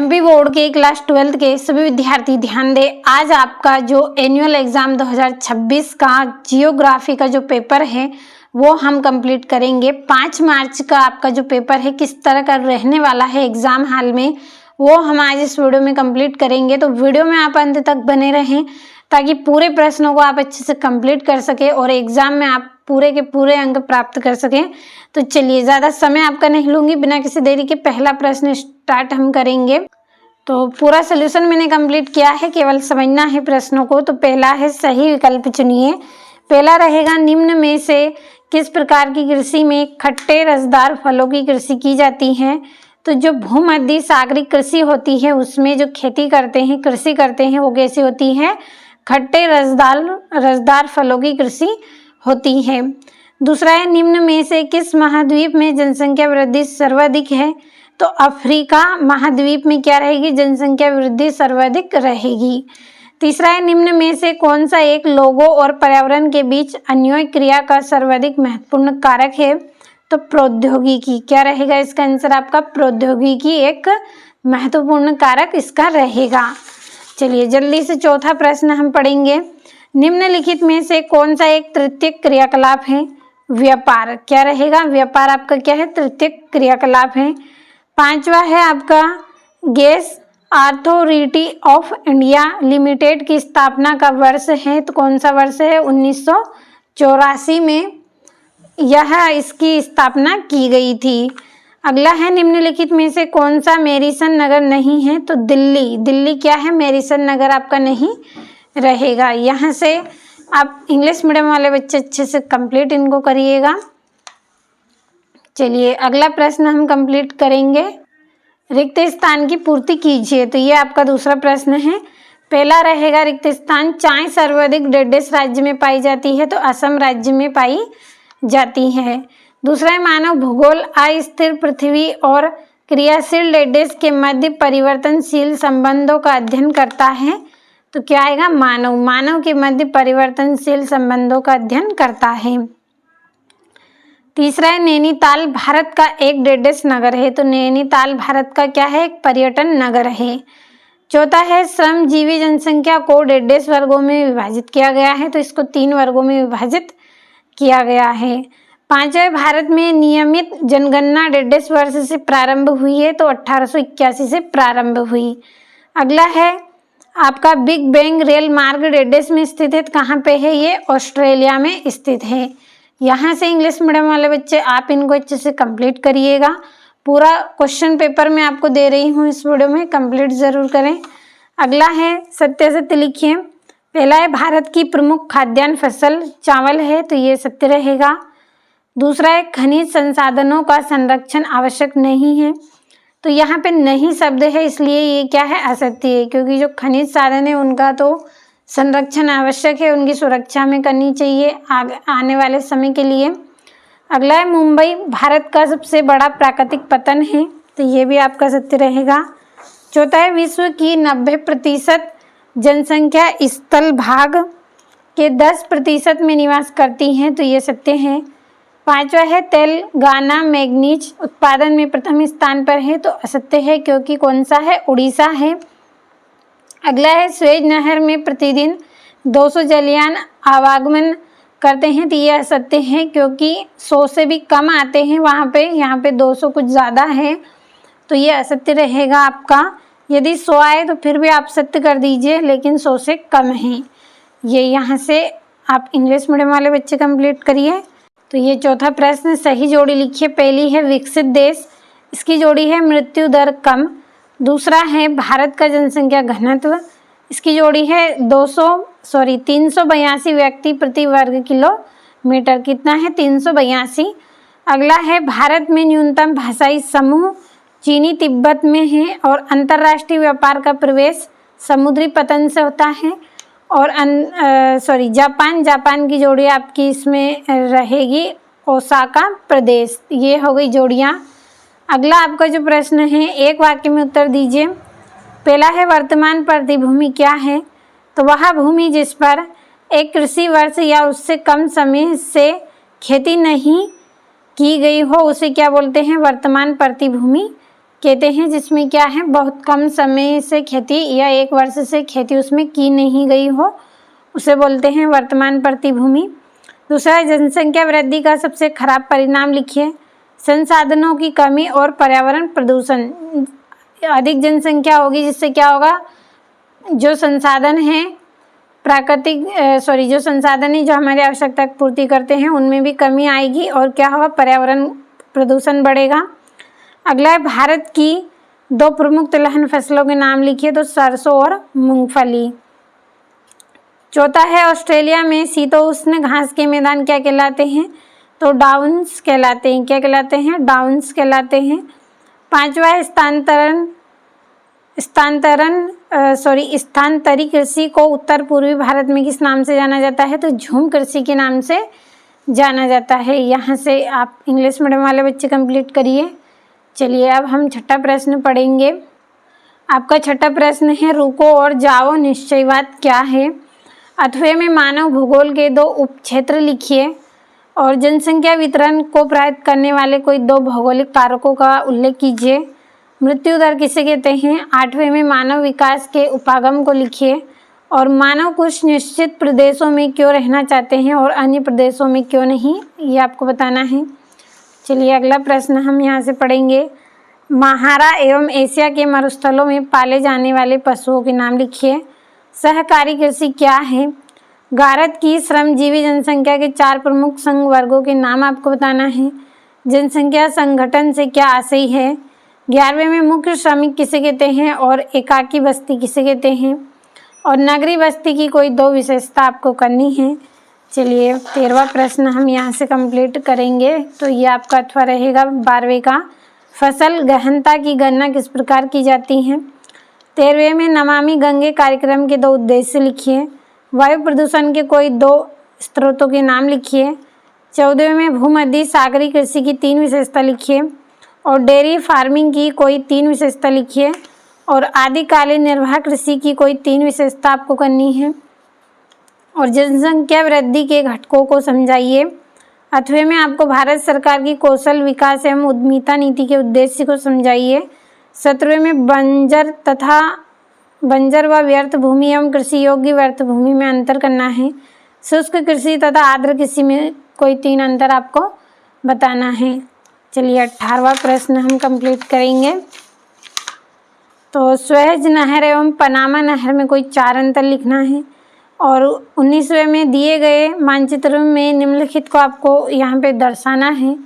MP board के class 12 के सभी विद्यार्थी ध्यान दें। आज आपका जो एनुअल एग्जाम 2026 का जियोग्राफी का जो पेपर है वो हम कंप्लीट करेंगे। 5 मार्च का आपका जो पेपर है किस तरह का रहने वाला है एग्जाम हाल में, वो हम आज इस वीडियो में कंप्लीट करेंगे। तो वीडियो में आप अंत तक बने रहें ताकि पूरे प्रश्नों को आप अच्छे से कंप्लीट कर सके और एग्जाम में आप पूरे के पूरे अंक प्राप्त कर सकें। तो चलिए ज़्यादा समय आपका नहीं लूँगी, बिना किसी देरी के पहला प्रश्न स्टार्ट हम करेंगे। तो पूरा सोल्यूशन मैंने कंप्लीट किया है, केवल समझना है प्रश्नों को। तो पहला है सही विकल्प चुनिए। पहला रहेगा निम्न में से किस प्रकार की कृषि में खट्टे रसदार फलों की कृषि की जाती है। तो जो भूमध्य सागरीय कृषि होती है उसमें जो खेती करते हैं, कृषि करते हैं, वो कैसी होती है, खट्टे रसदार फलों की कृषि होती है। दूसरा है निम्न में से किस महाद्वीप में जनसंख्या वृद्धि सर्वाधिक है। तो अफ्रीका महाद्वीप में क्या रहेगी, जनसंख्या वृद्धि सर्वाधिक रहेगी। तीसरा है निम्न में से कौन सा एक लोगों और पर्यावरण के बीच अन्योन्य क्रिया का सर्वाधिक महत्वपूर्ण कारक है। तो प्रौद्योगिकी क्या रहेगा, इसका आंसर आपका प्रौद्योगिकी एक महत्वपूर्ण कारक इसका रहेगा। चलिए जल्दी से चौथा प्रश्न हम पढ़ेंगे। निम्नलिखित में से कौन सा एक तृतीयक क्रियाकलाप है। व्यापार क्या रहेगा, व्यापार आपका क्या है, तृतीयक क्रियाकलाप है। पांचवा है आपका gas authority of India limited की स्थापना का वर्ष है। तो कौन सा वर्ष है, 1984 में यह इसकी स्थापना की गई थी। अगला है निम्नलिखित में से कौन सा मैरीसन नगर नहीं है। तो दिल्ली क्या है, मैरीसन नगर आपका नहीं रहेगा। यहाँ से आप इंग्लिश मीडियम वाले बच्चे अच्छे से कंप्लीट इनको करिएगा। चलिए अगला प्रश्न हम कंप्लीट करेंगे। रिक्त स्थान की पूर्ति कीजिए। तो ये आपका दूसरा प्रश्न है। पहला रहेगा रिक्त स्थान चाय सर्वाधिक डेढ़ राज्य में पाई जाती है। तो असम राज्य में पाई जाती है। दूसरा है मानव भूगोल अस्थिर पृथ्वी और क्रियाशील डेढ़ के मध्य परिवर्तनशील संबंधों का अध्ययन करता है। तो क्या आएगा, मानव के मध्य परिवर्तनशील संबंधों का अध्ययन करता है। तीसरा है नैनीताल भारत का एक डेढ़ नगर है। तो नैनीताल भारत का क्या है, एक पर्यटन नगर है। चौथा है श्रमजीवी जनसंख्या को डेढ़ वर्गों में विभाजित किया गया है। तो इसको 3 वर्गों में विभाजित किया गया है। पांचवा भारत में नियमित जनगणना डेढ़ वर्ष से प्रारंभ हुई है। तो 1881 से प्रारंभ हुई। अगला है आपका बिग बैंग रेल मार्ग डेढ़ में स्थित है। कहाँ पे है ये, ऑस्ट्रेलिया में स्थित है। यहाँ से इंग्लिश मीडियम वाले बच्चे आप इनको अच्छे से कंप्लीट करिएगा। पूरा क्वेश्चन पेपर मैं आपको दे रही हूँ इस वीडियो में, कंप्लीट जरूर करें। अगला है सत्य लिखिए। पहला है भारत की प्रमुख खाद्यान्न फसल चावल है। तो ये सत्य रहेगा। दूसरा है खनिज संसाधनों का संरक्षण आवश्यक नहीं है। तो यहाँ पे नहीं शब्द है, इसलिए ये क्या है, असत्य है, क्योंकि जो खनिज साधन है उनका तो संरक्षण आवश्यक है, उनकी सुरक्षा में करनी चाहिए आने वाले समय के लिए। अगला है मुंबई भारत का सबसे बड़ा प्राकृतिक पतन है। तो ये भी आपका सत्य रहेगा। चौथा है विश्व की 90% जनसंख्या स्थल भाग के 10% में निवास करती हैं। तो ये सत्य है। पांचवा है तेलंगाना मैग्नीज उत्पादन में प्रथम स्थान पर है। तो असत्य है, क्योंकि कौन सा है, उड़ीसा है। अगला है स्वेज नहर में प्रतिदिन 200 जलयान आवागमन करते हैं। तो ये असत्य है, क्योंकि 100 से भी कम आते हैं वहाँ पे, यहाँ पे 200 कुछ ज़्यादा है। तो ये असत्य रहेगा आपका। यदि 100 आए तो फिर भी आप सत्य कर दीजिए, लेकिन 100 से कम है ये। यहाँ से आप इंग्लिश मीडियम वाले बच्चे कंप्लीट करिए। तो ये चौथा प्रश्न सही जोड़ी लिखिए। पहली है विकसित देश, इसकी जोड़ी है मृत्यु दर कम। दूसरा है भारत का जनसंख्या घनत्व, इसकी जोड़ी है 382 व्यक्ति प्रति वर्ग किलोमीटर। कितना है, 382। अगला है भारत में न्यूनतम भाषाई समूह चीनी तिब्बत में है और अंतर्राष्ट्रीय व्यापार का प्रवेश समुद्री पतन से होता है। और जापान की जोड़ी आपकी इसमें रहेगी ओसाका प्रदेश। ये हो गई जोड़ियाँ। अगला आपका जो प्रश्न है एक वाक्य में उत्तर दीजिए। पहला है वर्तमान प्रतिभूमि क्या है। तो वह भूमि जिस पर एक कृषि वर्ष या उससे कम समय से खेती नहीं की गई हो उसे क्या बोलते हैं, वर्तमान प्रतिभूमि कहते हैं जिसमें क्या है, बहुत कम समय से खेती या 1 वर्ष से खेती उसमें की नहीं गई हो, उसे बोलते हैं वर्तमान प्रतिभूमि। दूसरा, जनसंख्या वृद्धि का सबसे खराब परिणाम लिखिए। संसाधनों की कमी और पर्यावरण प्रदूषण। अधिक जनसंख्या होगी जिससे क्या होगा, जो संसाधन है जो संसाधन है जो हमारी आवश्यकता की पूर्ति करते हैं उनमें भी कमी आएगी और क्या होगा, पर्यावरण प्रदूषण बढ़ेगा। अगला है, भारत की 2 प्रमुख तिलहन फसलों के नाम लिखिए, तो सरसों और मूंगफली। चौथा है, ऑस्ट्रेलिया में शीतोष्ण घास के मैदान क्या कहलाते हैं, तो डाउन्स कहलाते हैं। क्या कहलाते हैं, डाउन्स कहलाते हैं। पांचवा है, स्थानांतरी कृषि को उत्तर पूर्वी भारत में किस नाम से जाना जाता है, तो झूम कृषि के नाम से जाना जाता है। यहाँ से आप इंग्लिश मीडियम वाले बच्चे कंप्लीट करिए। चलिए अब हम छठा प्रश्न पढ़ेंगे। आपका छठा प्रश्न है, रुको और जाओ निश्चयवाद क्या है। अथवे में मानव भूगोल के 2 उपक्षेत्र लिखिए और जनसंख्या वितरण को प्रभावित करने वाले कोई 2 भौगोलिक कारकों का उल्लेख कीजिए। मृत्यु दर किसे कहते हैं। 8वें में मानव विकास के उपागम को लिखिए और मानव कुछ निश्चित प्रदेशों में क्यों रहना चाहते हैं और अन्य प्रदेशों में क्यों नहीं, ये आपको बताना है। चलिए अगला प्रश्न हम यहाँ से पढ़ेंगे। महारा एवं एशिया के मरुस्थलों में पाले जाने वाले पशुओं के नाम लिखिए। सहकारी कृषि क्या है। भारत की श्रमजीवी जनसंख्या के 4 प्रमुख संघ वर्गों के नाम आपको बताना है। जनसंख्या संगठन से क्या आशय है। 11वें में मुख्य श्रमिक किसे कहते हैं और एकाकी बस्ती किसे कहते हैं, और नगरीय बस्ती की कोई 2 विशेषता आपको करनी है। चलिए 13वां प्रश्न हम यहाँ से कंप्लीट करेंगे। तो ये आपका अथवा रहेगा 12वें का। फसल गहनता की गणना किस प्रकार की जाती है। 13वें में नमामि गंगे कार्यक्रम के 2 उद्देश्य लिखिए। वायु प्रदूषण के कोई 2 स्रोतों के नाम लिखिए। 14वें में भूमध्य सागरीय कृषि की 3 विशेषता लिखिए और डेयरी फार्मिंग की कोई 3 विशेषता लिखिए और आदिकालीन निर्वाह कृषि की कोई 3 विशेषता आपको करनी है और जनसंख्या वृद्धि के घटकों को समझाइए। 8वें में आपको भारत सरकार की कौशल विकास एवं उद्यमिता नीति के उद्देश्य को समझाइए। 17वें में बंजर व व्यर्थ भूमि एवं कृषि योग्य व्यर्थ भूमि में अंतर करना है। शुष्क कृषि तथा आर्द्र कृषि में कोई 3 अंतर आपको बताना है। चलिए 18वां प्रश्न हम कंप्लीट करेंगे। तो स्वेज नहर एवं पनामा नहर में कोई 4 अंतर लिखना है और 19वें में दिए गए मानचित्र में निम्नलिखित को आपको यहाँ पे दर्शाना है,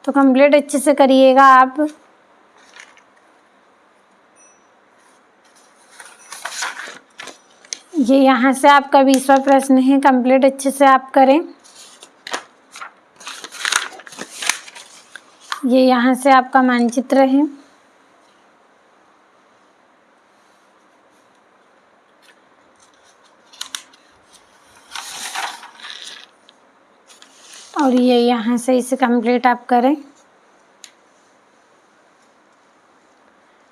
तो कंप्लीट अच्छे से करिएगा आप। ये यहाँ से आपका 20वां प्रश्न है, कंप्लीट अच्छे से आप करें। ये यहाँ से आपका मानचित्र है। और ये यहाँ से इसे कंप्लीट आप करें।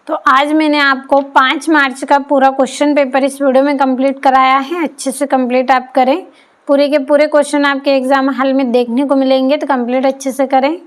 तो आज मैंने आपको 5 मार्च का पूरा क्वेश्चन पेपर इस वीडियो में कंप्लीट कराया है। अच्छे से कंप्लीट आप करें। पूरे के पूरे क्वेश्चन आपके एग्जाम हॉल में देखने को मिलेंगे, तो कंप्लीट अच्छे से करें।